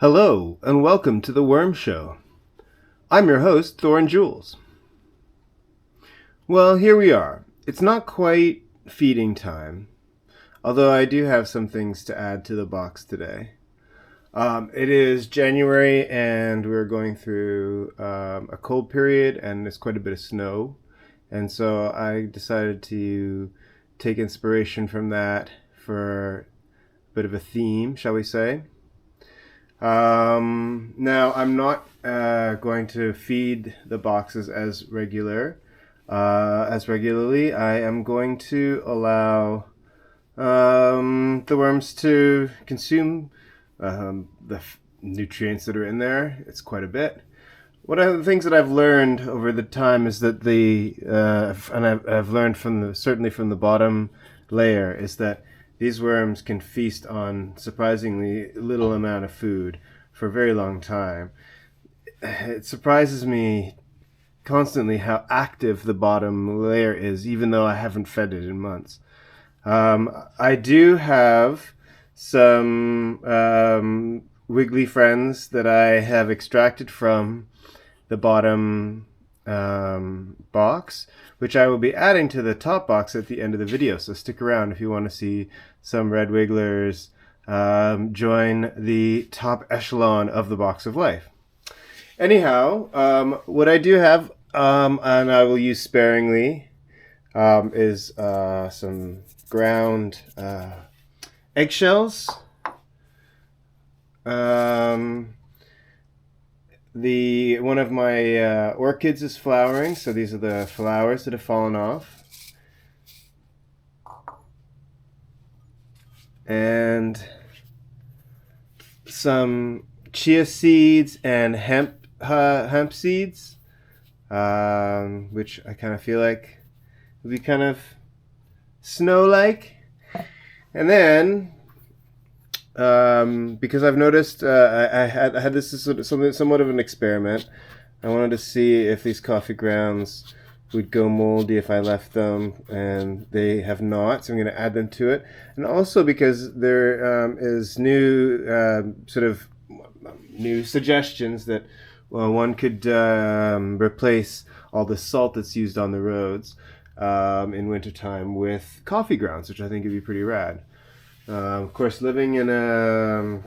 Hello, and welcome to The Worm Show. I'm your host, Thorin Jules. Well, here we are. It's not quite feeding time, although I do have some things to add to the box today. It is January, and we're going through a cold period, and there's quite a bit of snow. And so I decided to take inspiration from that for a bit of a theme, shall we say. Now, I'm not going to feed the boxes as regularly. I am going to allow the worms to consume the nutrients that are in there. It's quite a bit. One of the things that I've learned over the time is that I've learned certainly from the bottom layer, is that these worms can feast on surprisingly little amount of food for a very long time. It surprises me constantly how active the bottom layer is, even though I haven't fed it in months. I do have some wiggly friends that I have extracted from the bottom box, which I will be adding to the top box at the end of the video. So stick around if you want to see some red wigglers join the top echelon of the box of life. Anyhow, what I do have, and I will use sparingly, is some ground eggshells. One of my orchids is flowering, so these are the flowers that have fallen off. And some chia seeds and hemp seeds, which I kind of feel like will be kind of snow-like. And then, because I've noticed, I had this as somewhat of an experiment. I wanted to see if these coffee grounds would go moldy if I left them, and they have not, so I'm going to add them to it. And also because there is new suggestions that one could replace all the salt that's used on the roads in wintertime with coffee grounds, which I think would be pretty rad. Of course, living in a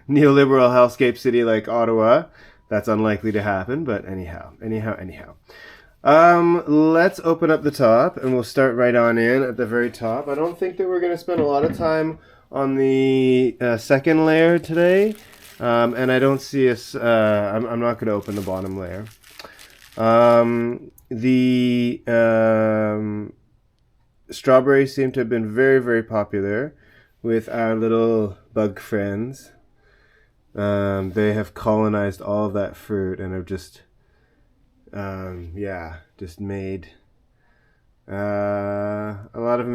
neoliberal hellscape city like Ottawa, that's unlikely to happen, but anyhow. Let's open up the top, and we'll start right on in at the very top. I don't think that we're going to spend a lot of time on the second layer today, and I don't see us, I'm not going to open the bottom layer. The strawberries seem to have been very, very popular with our little bug friends. They have colonized all of that fruit and have just made a lot of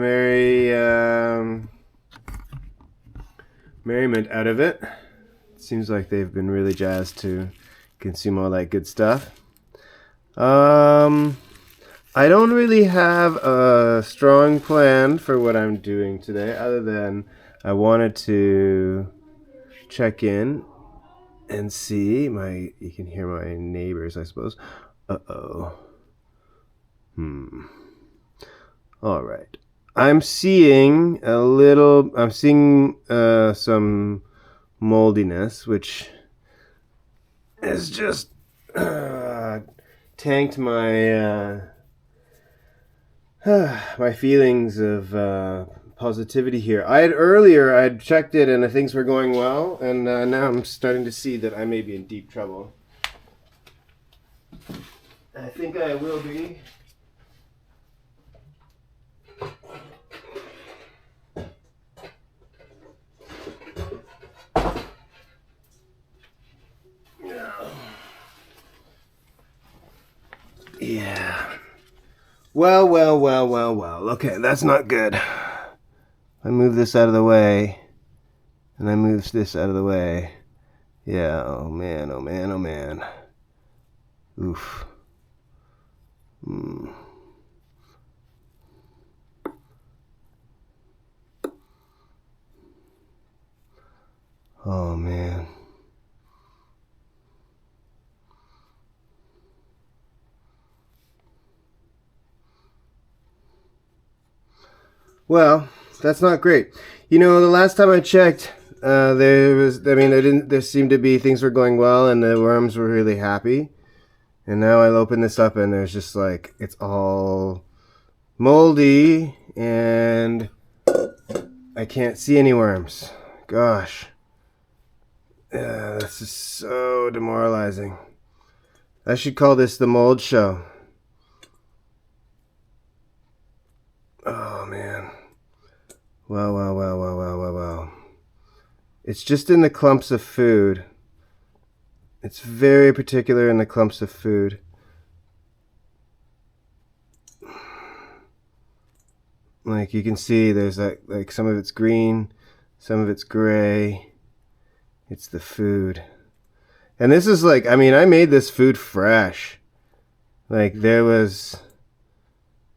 merriment out of it. It seems like they've been really jazzed to consume all that good stuff. I don't really have a strong plan for what I'm doing today, other than I wanted to check in and see you can hear my neighbors, I suppose. All right. I'm seeing some moldiness, which has just tanked my my feelings of positivity here. I'd checked it and things were going well, and now I'm starting to see that I may be in deep trouble. I think I will be. Yeah. Well. Okay, that's not good. I move this out of the way, and I move this out of the way. Yeah, oh man. Oof. Oh man. Well, that's not great. You know, the last time I checked, there seemed to be, things were going well and the worms were really happy. And now I open this up and there's just like, it's all moldy and I can't see any worms. Gosh. This is so demoralizing. I should call this the mold show. Oh man. Well. It's just in the clumps of food. It's very particular in the clumps of food. Like you can see there's like some of it's green, some of it's gray. It's the food. And this is like, I mean, I made this food fresh. Like there was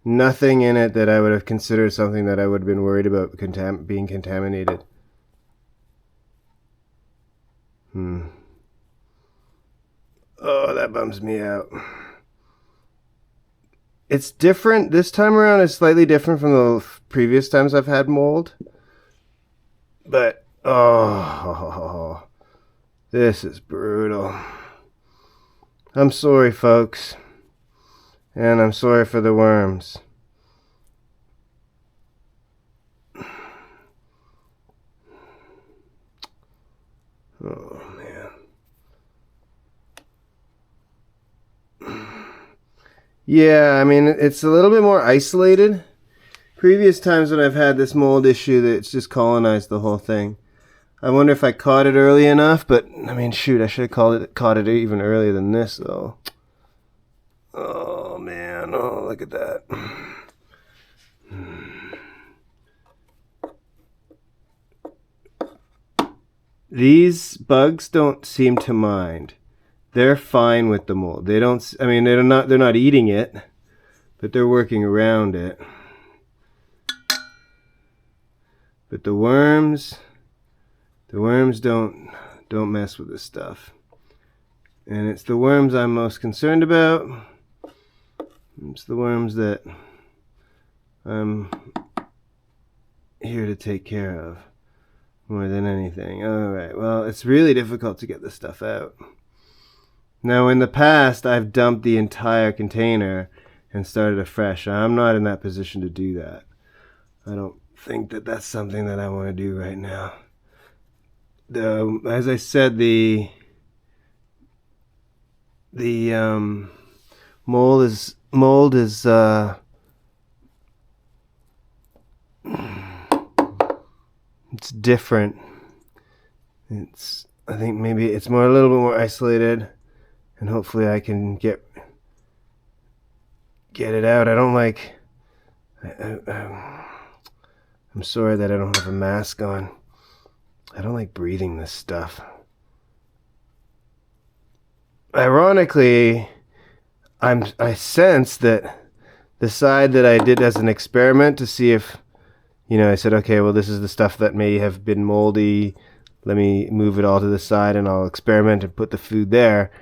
nothing in it that I would have considered something that I would have been worried about being contaminated. Oh, that bums me out. It's different. This time around it's slightly different from the previous times I've had mold. But, oh, this is brutal. I'm sorry, folks. And I'm sorry for the worms. Oh, man. Yeah, I mean, it's a little bit more isolated. Previous times when I've had this mold issue, that it's just colonized the whole thing. I wonder if I caught it early enough, but, I mean, shoot, I should have caught it even earlier than this, though. Oh, man. Oh, look at that. These bugs don't seem to mind. They're fine with the mold. They don't, I mean, they're not eating it, but they're working around it. But the worms don't mess with this stuff. And it's the worms I'm most concerned about. It's the worms that I'm here to take care of more than anything. Alright, well, it's really difficult to get this stuff out. Now, in the past, I've dumped the entire container and started afresh. I'm not in that position to do that. I don't think that that's something that I want to do right now. As I said, the mold is it's different. I think maybe it's a little bit more isolated, and hopefully I can get it out. I don't like. I'm sorry that I don't have a mask on. I don't like breathing this stuff. Ironically, I sense that the side that I did as an experiment to see if, I said, okay, well, this is the stuff that may have been moldy. Let me move it all to the side and I'll experiment and put the food there.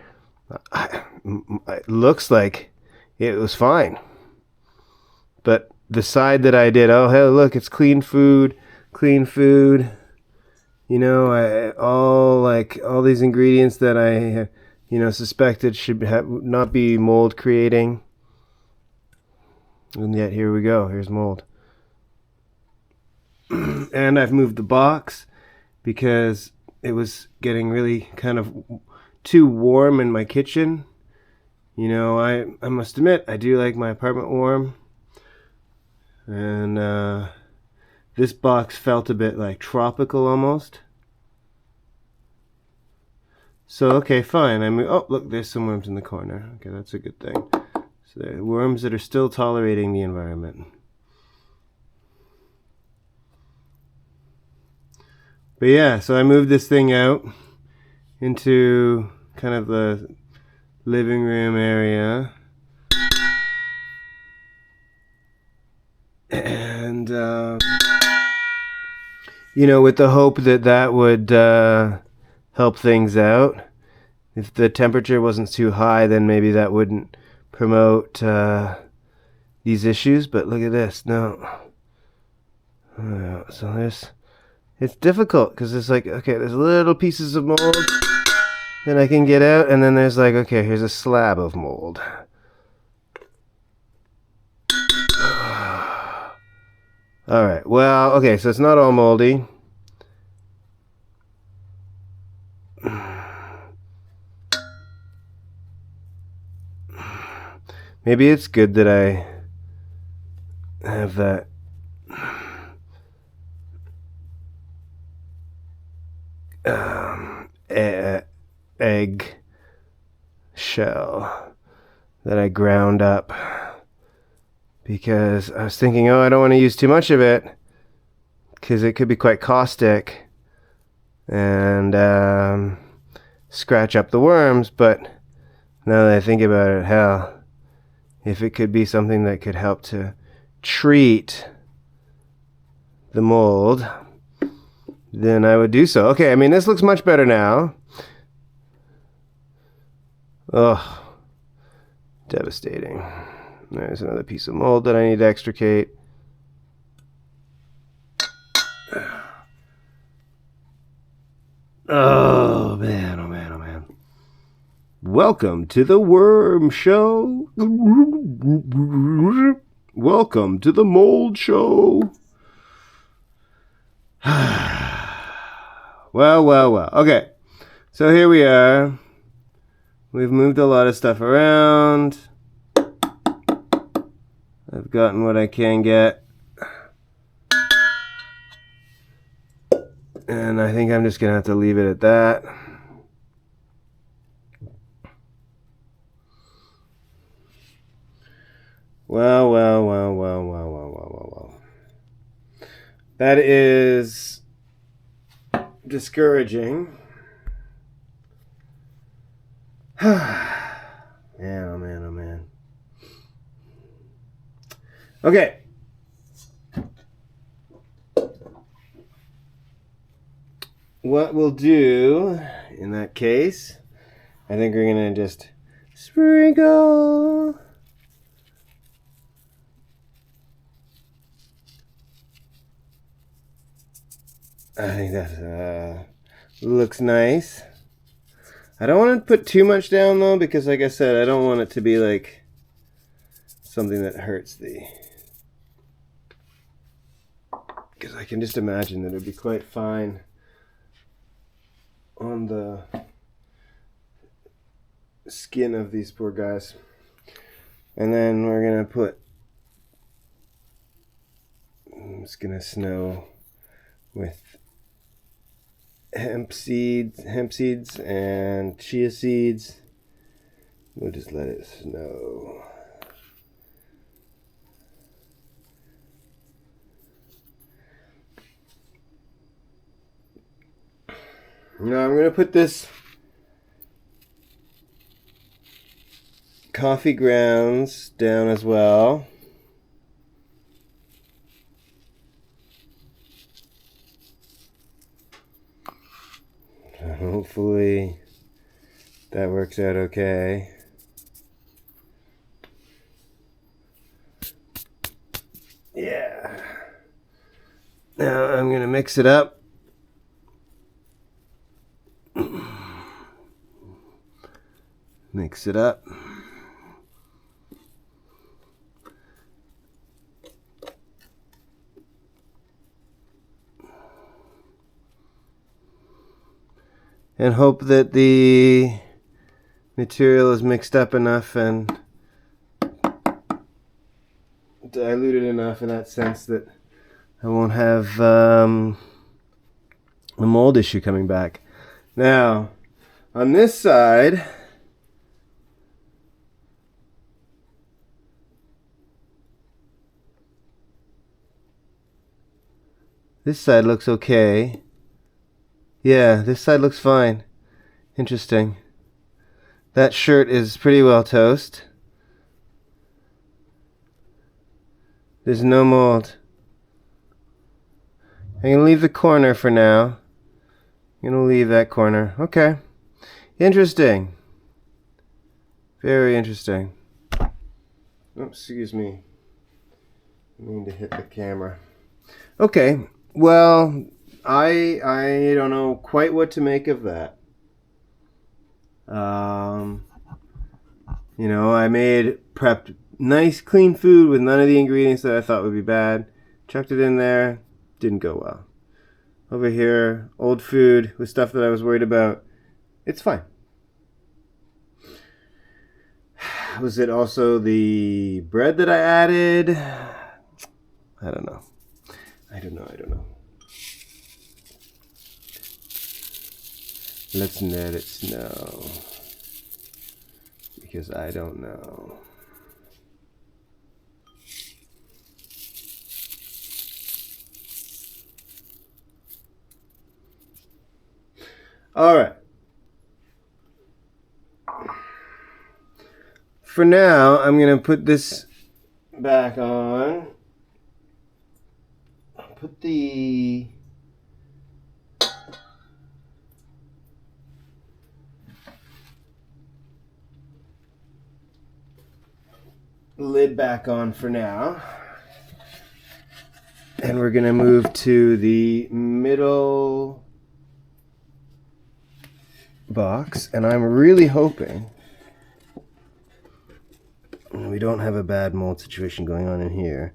It looks like it was fine. But the side that I did, oh, hey, look, it's clean food. All these ingredients that I, suspected should not be mold creating. And yet here we go. Here's mold. And I've moved the box because it was getting really kind of too warm in my kitchen. I must admit, I do like my apartment warm. And this box felt a bit like tropical almost. So, okay, fine. Oh, look, there's some worms in the corner. Okay, that's a good thing. So there are worms that are still tolerating the environment. But yeah, so I moved this thing out into kind of the living room area. And with the hope that that would help things out. If the temperature wasn't too high, then maybe that wouldn't promote these issues. But look at this. No. So it's difficult because it's like, okay, there's little pieces of mold that I can get out, and then there's like, okay, here's a slab of mold. Alright, well, okay, so it's not all moldy. Maybe it's good that I have that egg shell that I ground up, because I was thinking, I don't want to use too much of it because it could be quite caustic and scratch up the worms. But now that I think about it, hell, if it could be something that could help to treat the mold, then I would do so. Okay, I mean, this looks much better now. Ugh, devastating. There's another piece of mold that I need to extricate. Oh man, oh man, oh man. Welcome to the Worm Show. Welcome to the Mold Show. Well. Okay, so here we are. We've moved a lot of stuff around. I've gotten what I can get. And I think I'm just going to have to leave it at that. Well. That is discouraging. Man, oh man. Okay. What we'll do in that case, I think we're going to just sprinkle. I think that looks nice. I don't want to put too much down though, because like I said, I don't want it to be like something that hurts because I can just imagine that it would be quite fine on the skin of these poor guys. And then we're gonna put, I'm just gonna snow with hemp seeds and chia seeds. We'll just let it snow. Now I'm going to put this coffee grounds down as well. Hopefully that works out okay. Yeah. Now I'm going to mix it up. Mix it up. And hope that the material is mixed up enough and diluted enough in that sense that I won't have a mold issue coming back. Now, on this side, this side looks okay. Yeah, this side looks fine. Interesting. That shirt is pretty well toast. There's no mold. I'm going to leave the corner for now. I'm going to leave that corner. Okay. Interesting. Very interesting. Oops, excuse me. I need to hit the camera. Okay. Well, I don't know quite what to make of that. You know, I prepped nice clean food with none of the ingredients that I thought would be bad. Chucked it in there. Didn't go well. Over here, old food with stuff that I was worried about. It's fine. Was it also the bread that I added? I don't know. I don't know. Let's let it snow. Because I don't know. Alright. For now, I'm going to put this back on. Put the lid back on for now. And we're going to move to the middle box. And I'm really hoping we don't have a bad mold situation going on in here.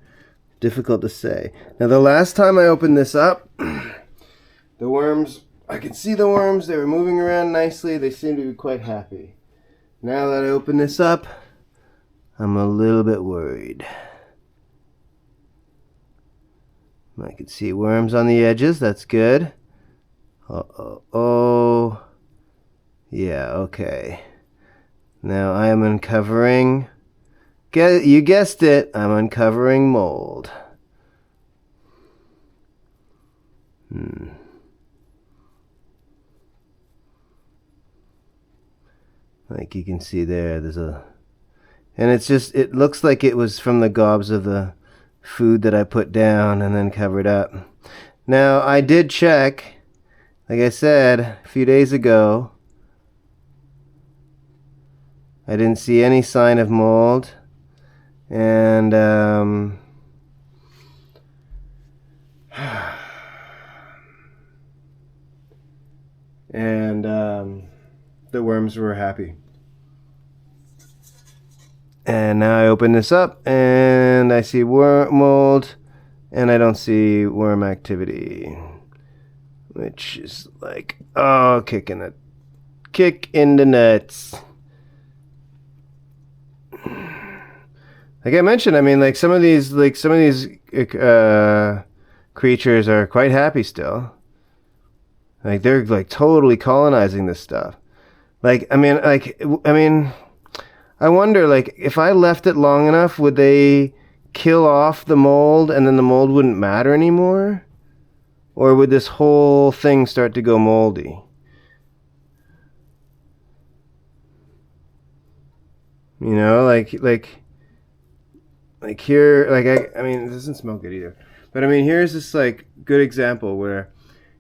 Difficult to say. Now, the last time I opened this up, the worms, I could see the worms. They were moving around nicely. They seemed to be quite happy. Now that I open this up, I'm a little bit worried. I can see worms on the edges. That's good. Oh. Yeah, okay. Now I am uncovering... You guessed it, I'm uncovering mold. Like you can see there's a... And it looks like it was from the gobs of the food that I put down and then covered up. Now, I did check, like I said, a few days ago. I didn't see any sign of mold. And the worms were happy. And now I open this up and I see mold and I don't see worm activity, which is like, oh, kick in the nuts. Like I mentioned, I mean, like some of these creatures are quite happy still. Like they're like totally colonizing this stuff. I wonder, like, if I left it long enough, would they kill off the mold and then the mold wouldn't matter anymore? Or would this whole thing start to go moldy? You know, like here, I mean, it doesn't smell good either. But I mean, here's this like good example where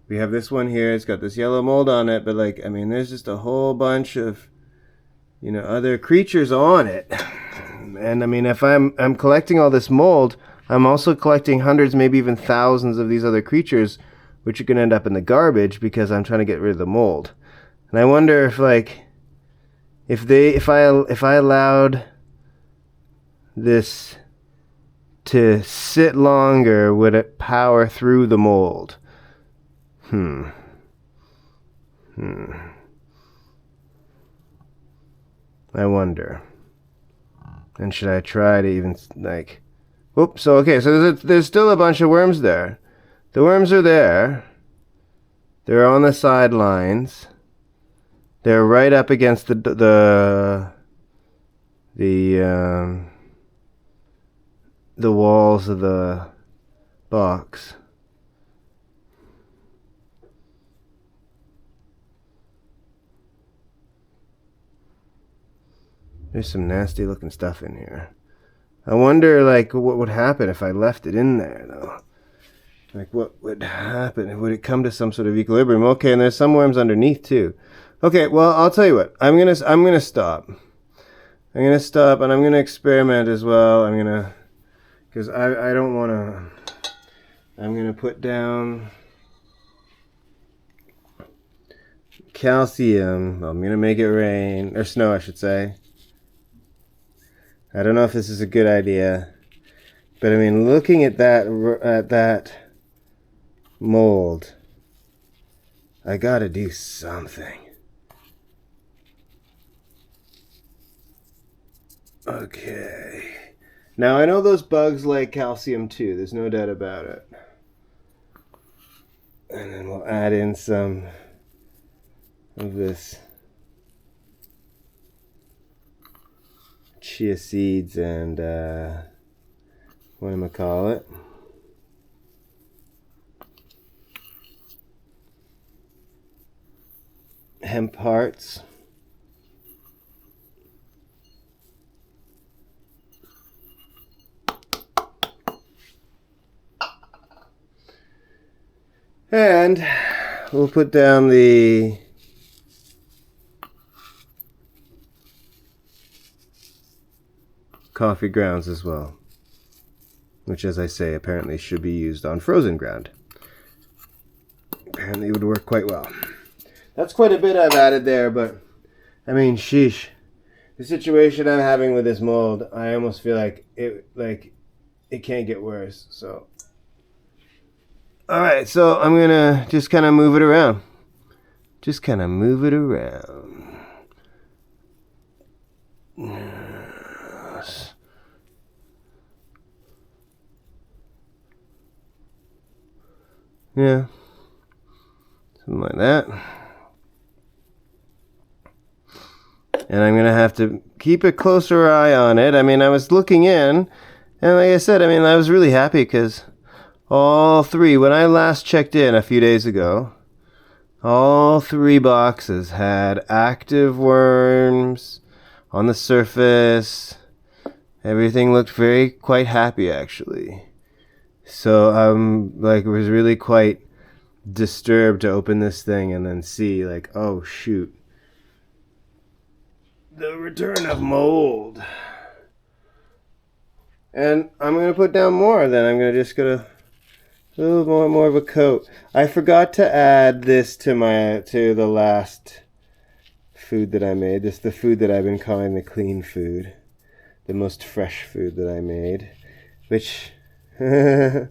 we have this one here. It's got this yellow mold on it, but like, I mean, there's just a whole bunch of, you know, other creatures on it. And I mean, if I'm collecting all this mold, I'm also collecting hundreds, maybe even thousands of these other creatures, which are going to end up in the garbage because I'm trying to get rid of the mold. And I wonder if like, if I allowed this to sit longer, would it power through the mold? I wonder. And should I try to even like... Oops, so okay, so there's still a bunch of worms there. The worms are there. They're on the sidelines. They're right up against the walls of the box. There's some nasty looking stuff in here. I wonder like what would happen if I left it in there though. Like, what would happen? Would it come to some sort of equilibrium? Okay, and there's some worms underneath too. Okay, well, I'll tell you what. I'm gonna stop. I'm gonna stop, and I'm gonna experiment as well. Because I don't want to. I'm gonna put down calcium. I'm gonna make it rain or snow, I should say. I don't know if this is a good idea, but I mean, looking at that mold, I gotta do something. Okay. Now I know those bugs like calcium too. There's no doubt about it. And then we'll add in some of this chia seeds and what am I call it? Hemp hearts. And we'll put down the coffee grounds as well, which, as I say, apparently should be used on frozen ground. Apparently it would work quite well. That's quite a bit I've added there, but I mean, sheesh. The situation I'm having with this mold, I almost feel like it can't get worse. So, all right, so I'm gonna just kind of move it around. Just kind of move it around. Yeah, something like that. And I'm going to have to keep a closer eye on it. I mean, I was looking in, and like I said, I mean, I was really happy because all three, when I last checked in a few days ago, all three boxes had active worms on the surface. Everything looked quite happy, actually. So I was really quite disturbed to open this thing and then see, like, oh shoot, the return of mold. And I'm gonna put down more. Then I'm gonna just get a little more of a coat. I forgot to add this to the last food that I made. This is the food that I've been calling the clean food, the most fresh food that I made, which has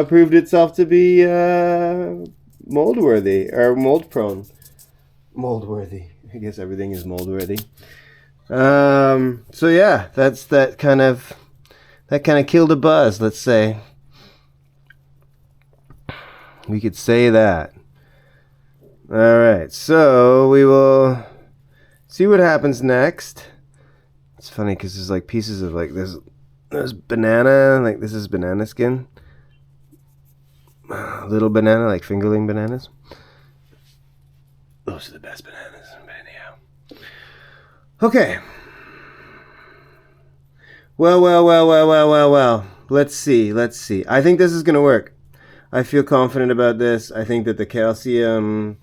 proved itself to be mold worthy or mold prone. Mold worthy. I guess everything is mold worthy. So yeah, that kind of killed a buzz, let's say. We could say that. Alright, so we will see what happens next. It's funny because there's like pieces of like there's banana, like this is banana skin. Little banana, like fingerling bananas. Those are the best bananas, but anyhow. Okay. Well. Let's see. I think this is going to work. I feel confident about this. I think that the calcium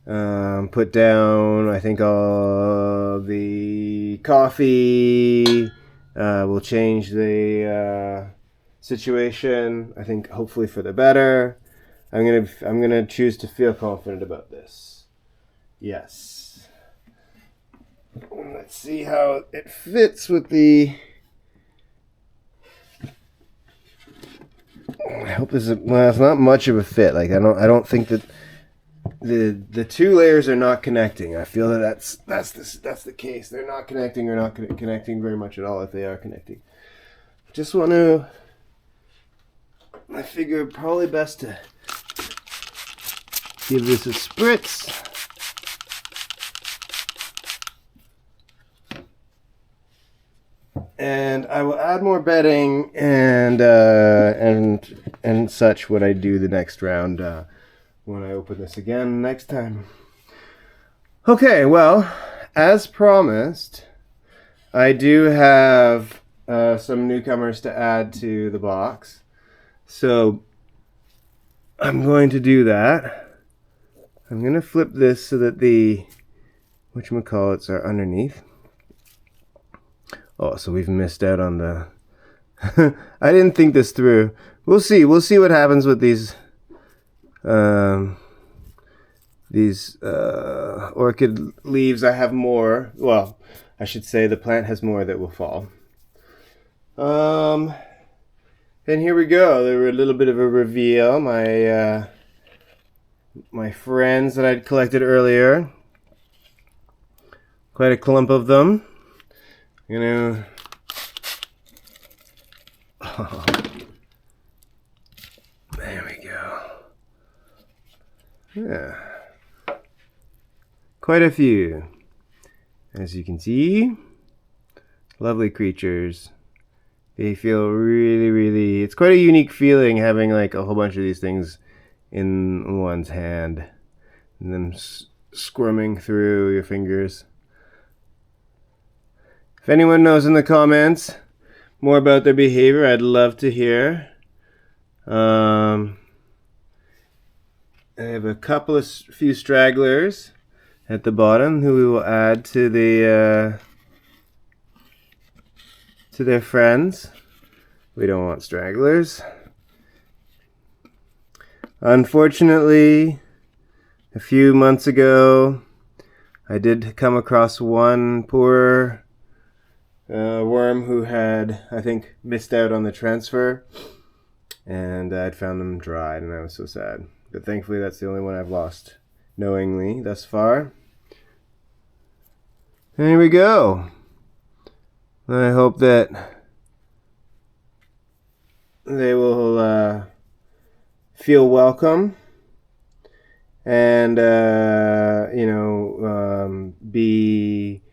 put down, I think all the coffee will change the situation. I think hopefully for the better. I'm gonna choose to feel confident about this. Yes. Let's see how it fits with the. I hope this is well. It's not much of a fit. Like I don't think that the two layers are not connecting. I feel that that's the case. They're not connecting or not connecting very much at all. If they are connecting, just want to. I figure probably best to give this a spritz. And I will add more bedding and such when I do the next round when I open this again next time. Okay, well, as promised, I do have some newcomers to add to the box. So I'm going to do that. I'm going to flip this so that the whatchamacallits are underneath. Oh, so we've missed out on the... I didn't think this through. We'll see. We'll see what happens with these orchid leaves. I have more. Well, I should say the plant has more that will fall. And here we go. There were a little bit of a reveal. My friends that I'd collected earlier. Quite a clump of them. You know. Oh, there we go. Yeah. Quite a few. As you can see. Lovely creatures. They feel really, really... It's quite a unique feeling having like a whole bunch of these things in one's hand. And them squirming through your fingers. If anyone knows in the comments more about their behavior, I'd love to hear. I have a few stragglers at the bottom who we will add to the to their friends. We don't want stragglers. Unfortunately, a few months ago, I did come across one poor worm who had, I think, missed out on the transfer, and I'd found them dried, and I was so sad. But thankfully, that's the only one I've lost knowingly thus far. There we go. I hope that they will feel welcome and be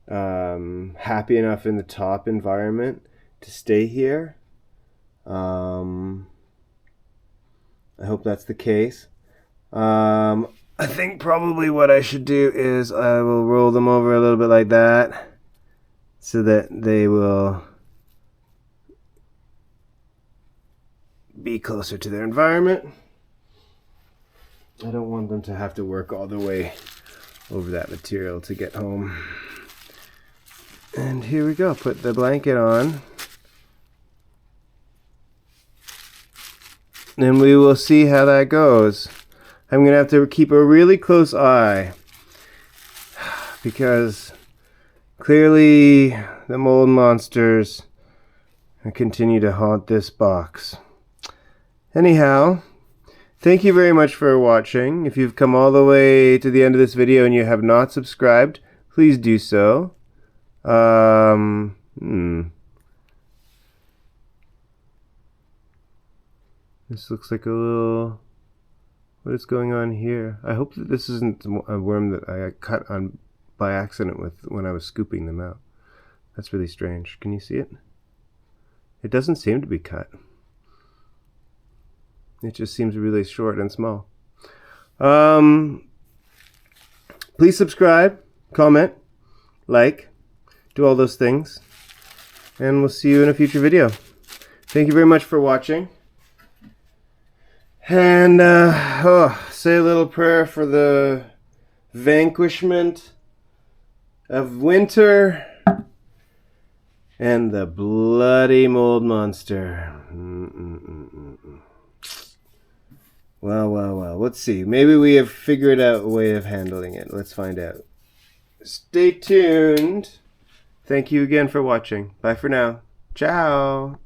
happy enough in the top environment to stay here. I hope that's the case. I think probably what I should do is I will roll them over a little bit like that so that they will be closer to their environment. I don't want them to have to work all the way over that material to get home. And here we go. Put the blanket on. And we will see how that goes. I'm going to have to keep a really close eye because clearly the mold monsters continue to haunt this box. Anyhow, thank you very much for watching. If you've come all the way to the end of this video and you have not subscribed, please do so. This looks like a little... What is going on here? I hope that this isn't a worm that I cut on by accident when I was scooping them out. That's really strange. Can you see it? It doesn't seem to be cut. It just seems really short and small. Please subscribe, comment, like, do all those things. And we'll see you in a future video. Thank you very much for watching. And say a little prayer for the vanquishment of winter and the bloody mold monster. Well. Let's see. Maybe we have figured out a way of handling it. Let's find out. Stay tuned. Thank you again for watching. Bye for now. Ciao.